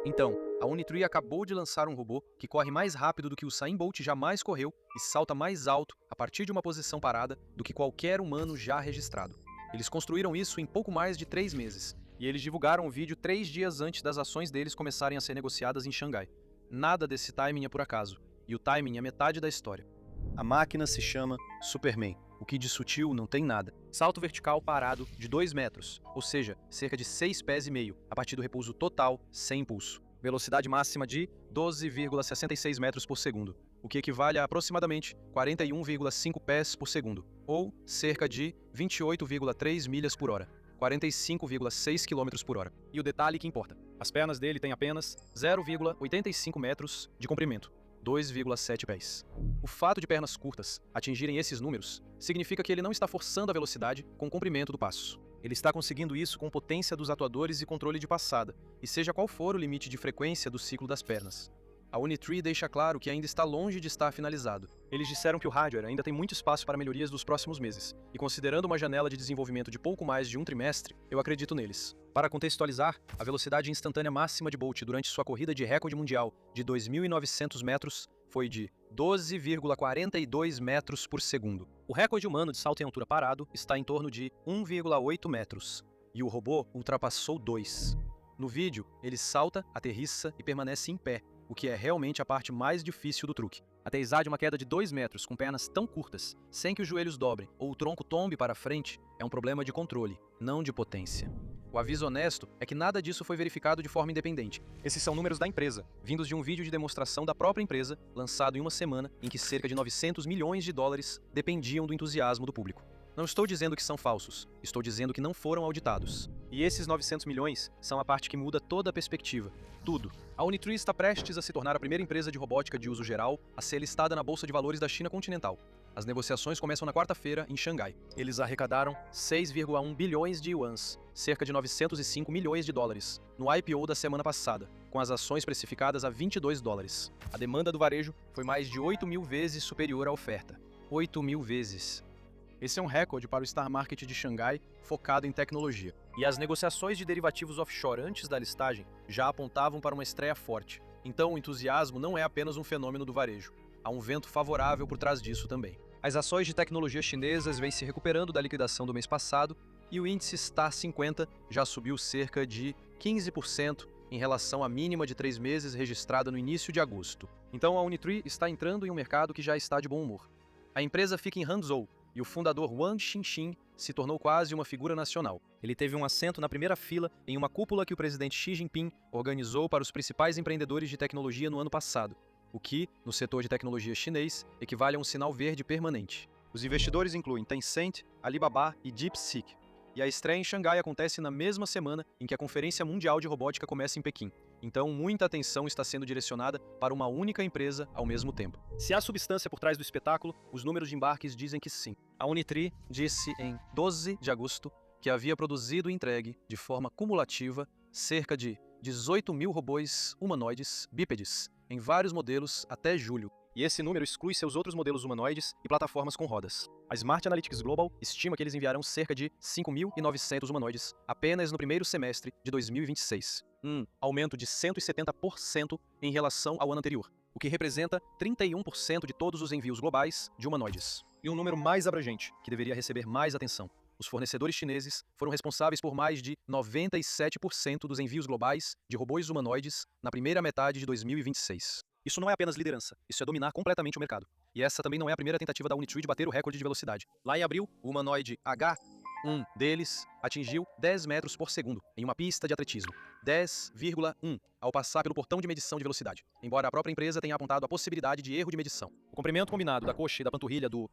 Então, a Unitree acabou de lançar um robô que corre mais rápido do que o Usain Bolt jamais correu e salta mais alto a partir de uma posição parada do que qualquer humano já registrado. Eles construíram isso em pouco mais de 3 meses, e eles divulgaram o vídeo 3 dias antes das ações deles começarem a ser negociadas em Xangai. Nada desse timing é por acaso, e o timing é metade da história. A máquina se chama Superman, o que de sutil não tem nada. Salto vertical parado de 2 metros, ou seja, cerca de 6 pés e meio, a partir do repouso total, sem impulso. Velocidade máxima de 12,66 metros por segundo, o que equivale a aproximadamente 41,5 pés por segundo, ou cerca de 28,3 milhas por hora, 45,6 km por hora. E o detalhe que importa, as pernas dele têm apenas 0,85 metros de comprimento, 2,7 pés. O fato de pernas curtas atingirem esses números significa que ele não está forçando a velocidade com o comprimento do passo. Ele está conseguindo isso com potência dos atuadores e controle de passada, e seja qual for o limite de frequência do ciclo das pernas. A Unitree deixa claro que ainda está longe de estar finalizado. Eles disseram que o hardware ainda tem muito espaço para melhorias nos próximos meses, e considerando uma janela de desenvolvimento de pouco mais de um trimestre, eu acredito neles. Para contextualizar, a velocidade instantânea máxima de Bolt durante sua corrida de recorde mundial de 2.900 metros foi de 12,42 metros por segundo. O recorde humano de salto em altura parado está em torno de 1,8 metros, e o robô ultrapassou 2. No vídeo, ele salta, aterrissa e permanece em pé, o que é realmente a parte mais difícil do truque. Aterrissar de uma queda de 2 metros com pernas tão curtas, sem que os joelhos dobrem ou o tronco tombe para frente, é um problema de controle, não de potência. O aviso honesto é que nada disso foi verificado de forma independente. Esses são números da empresa, vindos de um vídeo de demonstração da própria empresa, lançado em uma semana em que cerca de 900 milhões de dólares dependiam do entusiasmo do público. Não estou dizendo que são falsos, estou dizendo que não foram auditados. E esses 900 milhões são a parte que muda toda a perspectiva. Tudo. A Unitree está prestes a se tornar a primeira empresa de robótica de uso geral a ser listada na Bolsa de Valores da China continental. As negociações começam na quarta-feira, em Xangai. Eles arrecadaram 6,1 bilhões de yuans, cerca de 905 milhões de dólares, no IPO da semana passada, com as ações precificadas a 22 dólares. A demanda do varejo foi mais de 8.000 vezes superior à oferta. 8.000 vezes. Esse é um recorde para o Star Market de Xangai, focado em tecnologia. E as negociações de derivativos offshore antes da listagem já apontavam para uma estreia forte. Então o entusiasmo não é apenas um fenômeno do varejo. Há um vento favorável por trás disso também. As ações de tecnologia chinesas vêm se recuperando da liquidação do mês passado e o índice Star 50 já subiu cerca de 15% em relação à mínima de 3 meses registrada no início de agosto. Então a Unitree está entrando em um mercado que já está de bom humor. A empresa fica em Hangzhou, e o fundador Wang Xinxin se tornou quase uma figura nacional. Ele teve um assento na primeira fila em uma cúpula que o presidente Xi Jinping organizou para os principais empreendedores de tecnologia no ano passado, o que, no setor de tecnologia chinês, equivale a um sinal verde permanente. Os investidores incluem Tencent, Alibaba e DeepSeek. E a estreia em Xangai acontece na mesma semana em que a Conferência Mundial de Robótica começa em Pequim. Então, muita atenção está sendo direcionada para uma única empresa ao mesmo tempo. Se há substância por trás do espetáculo, os números de embarques dizem que sim. A Unitree disse em 12 de agosto que havia produzido e entregue, de forma cumulativa, cerca de 18.000 robôs humanoides bípedes, em vários modelos até julho. E esse número exclui seus outros modelos humanoides e plataformas com rodas. A Smart Analytics Global estima que eles enviarão cerca de 5.900 humanoides apenas no primeiro semestre de 2026. Aumento de 170% em relação ao ano anterior, o que representa 31% de todos os envios globais de humanoides. E um número mais abrangente, que deveria receber mais atenção. Os fornecedores chineses foram responsáveis por mais de 97% dos envios globais de robôs humanoides na primeira metade de 2026. Isso não é apenas liderança, isso é dominar completamente o mercado. E essa também não é a primeira tentativa da Unitree de bater o recorde de velocidade. Lá em abril, o humanoide H1 deles atingiu 10 metros por segundo em uma pista de atletismo. 10,1 ao passar pelo portão de medição de velocidade, embora a própria empresa tenha apontado a possibilidade de erro de medição. O comprimento combinado da coxa e da panturrilha do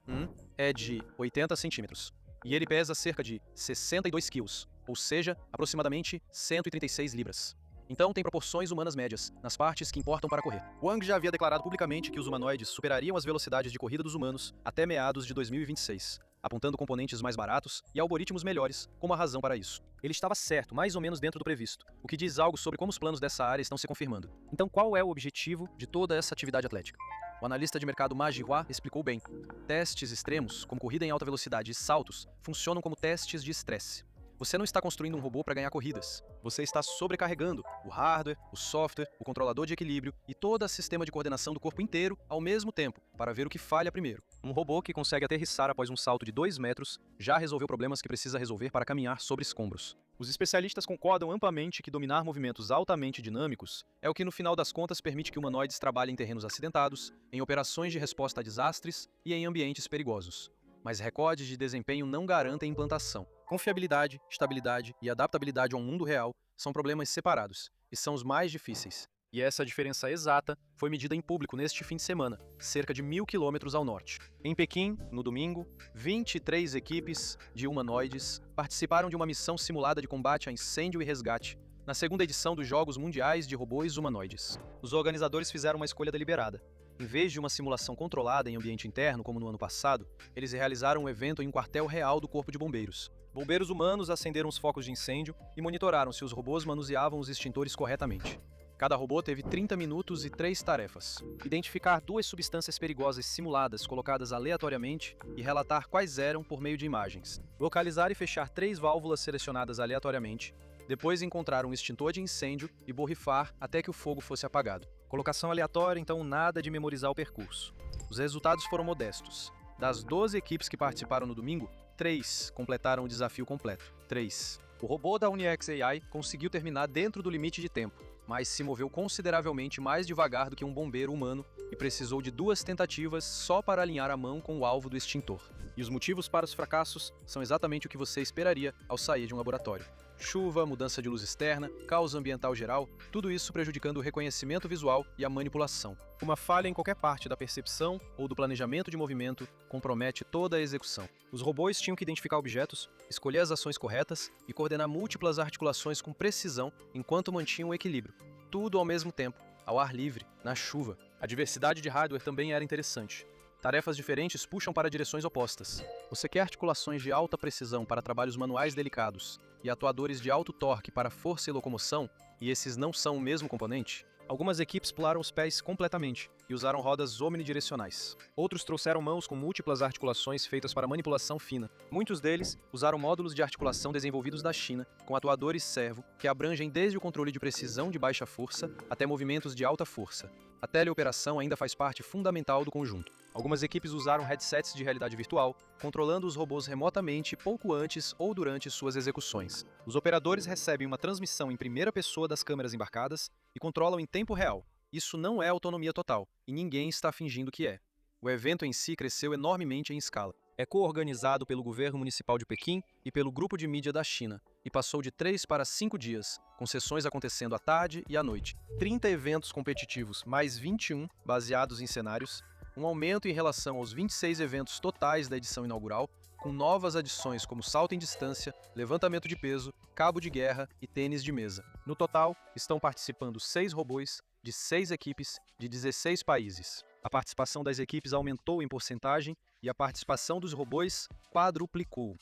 é de 80 centímetros. E ele pesa cerca de 62 quilos, ou seja, aproximadamente 136 libras. Então tem proporções humanas médias, nas partes que importam para correr. Wang já havia declarado publicamente que os humanoides superariam as velocidades de corrida dos humanos até meados de 2026, apontando componentes mais baratos e algoritmos melhores como a razão para isso. Ele estava certo, mais ou menos dentro do previsto, o que diz algo sobre como os planos dessa área estão se confirmando. Então qual é o objetivo de toda essa atividade atlética? O analista de mercado Ma Jihua explicou bem. Testes extremos, como corrida em alta velocidade e saltos, funcionam como testes de estresse. Você não está construindo um robô para ganhar corridas. Você está sobrecarregando o hardware, o software, o controlador de equilíbrio e todo o sistema de coordenação do corpo inteiro ao mesmo tempo, para ver o que falha primeiro. Um robô que consegue aterrissar após um salto de 2 metros já resolveu problemas que precisa resolver para caminhar sobre escombros. Os especialistas concordam amplamente que dominar movimentos altamente dinâmicos é o que no final das contas permite que humanoides trabalhem em terrenos acidentados, em operações de resposta a desastres e em ambientes perigosos. Mas recordes de desempenho não garantem implantação. Confiabilidade, estabilidade e adaptabilidade ao mundo real são problemas separados e são os mais difíceis. E essa diferença exata foi medida em público neste fim de semana, cerca de 1.000 quilômetros ao norte. Em Pequim, no domingo, 23 equipes de humanoides participaram de uma missão simulada de combate a incêndio e resgate, na segunda edição dos Jogos Mundiais de Robôs Humanoides. Os organizadores fizeram uma escolha deliberada. Em vez de uma simulação controlada em ambiente interno, como no ano passado, eles realizaram um evento em um quartel real do Corpo de Bombeiros. Bombeiros humanos acenderam os focos de incêndio e monitoraram se os robôs manuseavam os extintores corretamente. Cada robô teve 30 minutos e 3 tarefas: identificar 2 substâncias perigosas simuladas colocadas aleatoriamente e relatar quais eram por meio de imagens. Localizar e fechar 3 válvulas selecionadas aleatoriamente. Depois encontrar um extintor de incêndio e borrifar até que o fogo fosse apagado. Colocação aleatória, então nada de memorizar o percurso. Os resultados foram modestos. Das 12 equipes que participaram no domingo, 3 completaram o desafio completo. 3. O robô da UniX AI conseguiu terminar dentro do limite de tempo, mas se moveu consideravelmente mais devagar do que um bombeiro humano e precisou de 2 tentativas só para alinhar a mão com o alvo do extintor. E os motivos para os fracassos são exatamente o que você esperaria ao sair de um laboratório. Chuva, mudança de luz externa, caos ambiental geral, tudo isso prejudicando o reconhecimento visual e a manipulação. Uma falha em qualquer parte da percepção ou do planejamento de movimento compromete toda a execução. Os robôs tinham que identificar objetos, escolher as ações corretas e coordenar múltiplas articulações com precisão enquanto mantinham o equilíbrio. Tudo ao mesmo tempo, ao ar livre, na chuva. A diversidade de hardware também era interessante. Tarefas diferentes puxam para direções opostas. Você quer articulações de alta precisão para trabalhos manuais delicados e atuadores de alto torque para força e locomoção, e esses não são o mesmo componente? Algumas equipes pularam os pés completamente e usaram rodas omnidirecionais. Outros trouxeram mãos com múltiplas articulações feitas para manipulação fina. Muitos deles usaram módulos de articulação desenvolvidos da China, com atuadores servo, que abrangem desde o controle de precisão de baixa força até movimentos de alta força. A teleoperação ainda faz parte fundamental do conjunto. Algumas equipes usaram headsets de realidade virtual, controlando os robôs remotamente pouco antes ou durante suas execuções. Os operadores recebem uma transmissão em primeira pessoa das câmeras embarcadas e controlam em tempo real. Isso não é autonomia total, e ninguém está fingindo que é. O evento em si cresceu enormemente em escala. É co-organizado pelo governo municipal de Pequim e pelo grupo de mídia da China, e passou de 3 para 5 dias, com sessões acontecendo à tarde e à noite. 30 eventos competitivos, mais 21 baseados em cenários, um aumento em relação aos 26 eventos totais da edição inaugural, com novas adições como salto em distância, levantamento de peso, cabo de guerra e tênis de mesa. No total, estão participando 6 robôs de 6 equipes de 16 países. A participação das equipes aumentou em porcentagem e a participação dos robôs quadruplicou.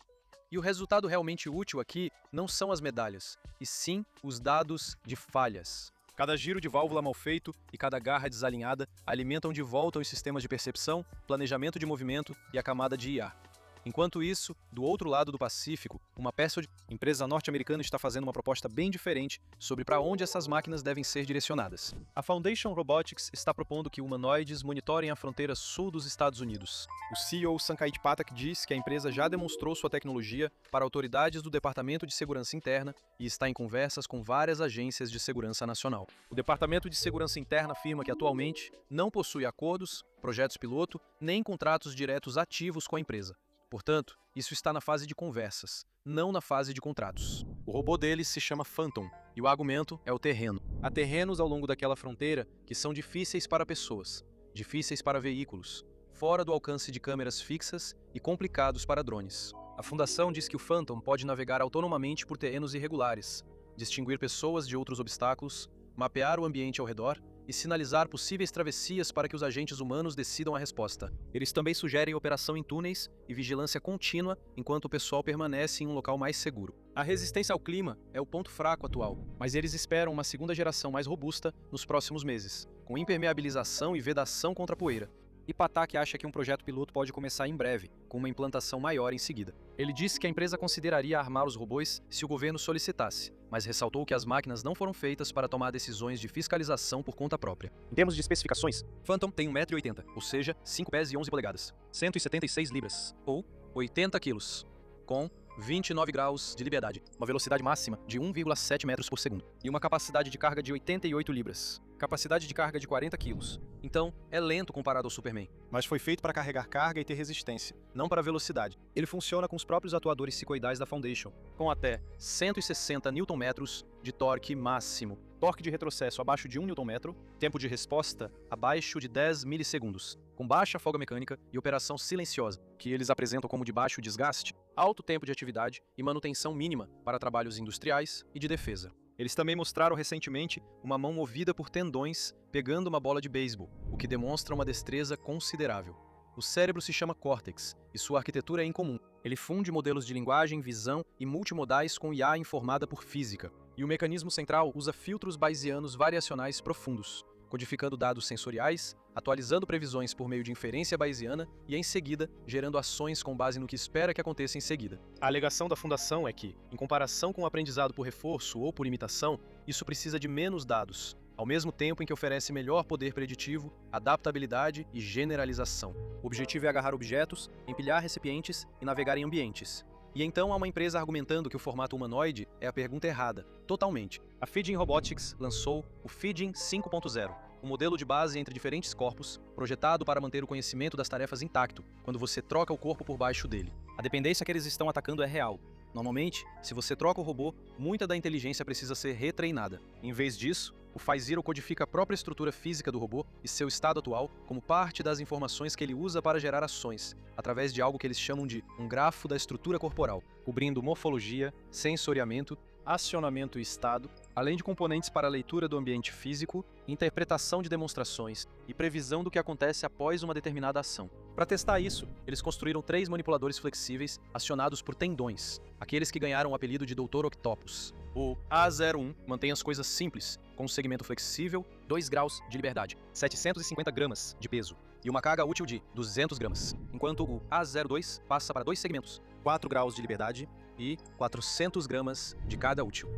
E o resultado realmente útil aqui não são as medalhas, e sim os dados de falhas. Cada giro de válvula mal feito e cada garra desalinhada alimentam de volta os sistemas de percepção, planejamento de movimento e a camada de IA. Enquanto isso, do outro lado do Pacífico, uma empresa norte-americana está fazendo uma proposta bem diferente sobre para onde essas máquinas devem ser direcionadas. A Foundation Robotics está propondo que humanoides monitorem a fronteira sul dos Estados Unidos. O CEO Sankait Pathak diz que a empresa já demonstrou sua tecnologia para autoridades do Departamento de Segurança Interna e está em conversas com várias agências de segurança nacional. O Departamento de Segurança Interna afirma que atualmente não possui acordos, projetos piloto, nem contratos diretos ativos com a empresa. Portanto, isso está na fase de conversas, não na fase de contratos. O robô deles se chama Phantom, e o argumento é o terreno. Há terrenos ao longo daquela fronteira que são difíceis para pessoas, difíceis para veículos, fora do alcance de câmeras fixas e complicados para drones. A fundação diz que o Phantom pode navegar autonomamente por terrenos irregulares, distinguir pessoas de outros obstáculos, mapear o ambiente ao redor e sinalizar possíveis travessias para que os agentes humanos decidam a resposta. Eles também sugerem operação em túneis e vigilância contínua enquanto o pessoal permanece em um local mais seguro. A resistência ao clima é o ponto fraco atual, mas eles esperam uma segunda geração mais robusta nos próximos meses, com impermeabilização e vedação contra a poeira. E Pathak acha que um projeto piloto pode começar em breve, com uma implantação maior em seguida. Ele disse que a empresa consideraria armar os robôs se o governo solicitasse, mas ressaltou que as máquinas não foram feitas para tomar decisões de fiscalização por conta própria. Em termos de especificações, Phantom tem 1,80 m, ou seja, 5 pés e 11 polegadas, 176 libras, ou 80 quilos, com 29 graus de liberdade, uma velocidade máxima de 1,7 metros por segundo e uma capacidade de carga de 88 libras, capacidade de carga de 40 quilos. Então, é lento comparado ao Superman. mas foi feito para carregar carga e ter resistência. Não para velocidade. Ele funciona com os próprios atuadores sicoidais da Foundation, com até 160 Nm de torque máximo, Torque de retrocesso abaixo de 1 Nm, tempo de resposta abaixo de 10 milissegundos, com baixa folga mecânica e operação silenciosa, que eles apresentam como de baixo desgaste, alto tempo de atividade e manutenção mínima para trabalhos industriais e de defesa. Eles também mostraram recentemente uma mão movida por tendões pegando uma bola de beisebol, o que demonstra uma destreza considerável. O cérebro se chama córtex e sua arquitetura é incomum. Ele funde modelos de linguagem, visão e multimodais com IA informada por física. E o mecanismo central usa filtros bayesianos variacionais profundos, codificando dados sensoriais, atualizando previsões por meio de inferência bayesiana e, em seguida, gerando ações com base no que espera que aconteça em seguida. A alegação da fundação é que, em comparação com o aprendizado por reforço ou por imitação, isso precisa de menos dados, ao mesmo tempo em que oferece melhor poder preditivo, adaptabilidade e generalização. O objetivo é agarrar objetos, empilhar recipientes e navegar em ambientes. E então há uma empresa argumentando que o formato humanoide é a pergunta errada, totalmente. A Feeding Robotics lançou o Feeding 5.0, um modelo de base entre diferentes corpos, projetado para manter o conhecimento das tarefas intacto, quando você troca o corpo por baixo dele. A dependência que eles estão atacando é real. Normalmente, se você troca o robô, muita da inteligência precisa ser retreinada. Em vez disso, o FiZero codifica a própria estrutura física do robô e seu estado atual como parte das informações que ele usa para gerar ações, através de algo que eles chamam de um grafo da estrutura corporal, cobrindo morfologia, sensoriamento, acionamento e estado, além de componentes para a leitura do ambiente físico, interpretação de demonstrações e previsão do que acontece após uma determinada ação. Para testar isso, eles construíram 3 manipuladores flexíveis acionados por tendões, aqueles que ganharam o apelido de Dr. Octopus. O A01 mantém as coisas simples, com um segmento flexível, 2 graus de liberdade, 750 gramas de peso e uma carga útil de 200 gramas, enquanto o A02 passa para 2 segmentos, 4 graus de liberdade e 400 gramas de carga útil.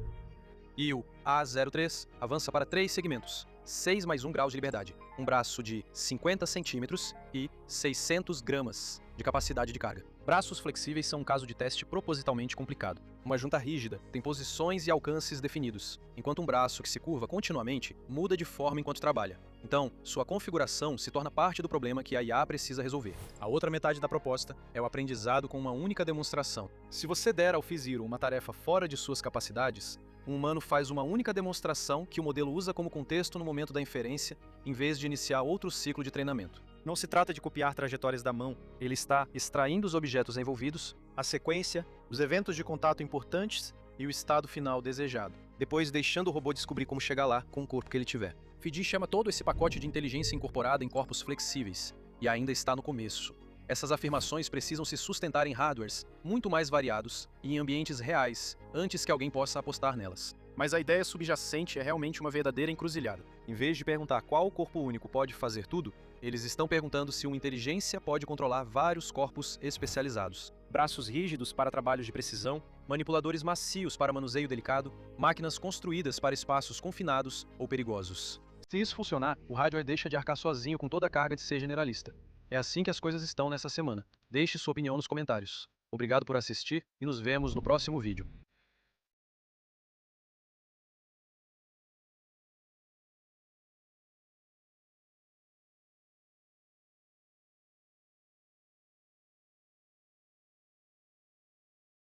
E o A03 avança para 3 segmentos, 6 mais 1 graus de liberdade, um braço de 50 centímetros e 600 gramas de capacidade de carga. Braços flexíveis são um caso de teste propositalmente complicado. Uma junta rígida tem posições e alcances definidos, enquanto um braço que se curva continuamente muda de forma enquanto trabalha. Então, sua configuração se torna parte do problema que a IA precisa resolver. A outra metade da proposta é o aprendizado com uma única demonstração. Se você der ao FiZero uma tarefa fora de suas capacidades, um humano faz uma única demonstração que o modelo usa como contexto no momento da inferência, em vez de iniciar outro ciclo de treinamento. Não se trata de copiar trajetórias da mão, ele está extraindo os objetos envolvidos, a sequência, os eventos de contato importantes e o estado final desejado, depois deixando o robô descobrir como chegar lá com o corpo que ele tiver. FIDI chama todo esse pacote de inteligência incorporada em corpos flexíveis, e ainda está no começo. Essas afirmações precisam se sustentar em hardwares muito mais variados e em ambientes reais, antes que alguém possa apostar nelas. Mas a ideia subjacente é realmente uma verdadeira encruzilhada. Em vez de perguntar qual corpo único pode fazer tudo, eles estão perguntando se uma inteligência pode controlar vários corpos especializados. Braços rígidos para trabalhos de precisão, manipuladores macios para manuseio delicado, máquinas construídas para espaços confinados ou perigosos. Se isso funcionar, o hardware deixa de arcar sozinho com toda a carga de ser generalista. É assim que as coisas estão nessa semana. Deixe sua opinião nos comentários. Obrigado por assistir e nos vemos no próximo vídeo.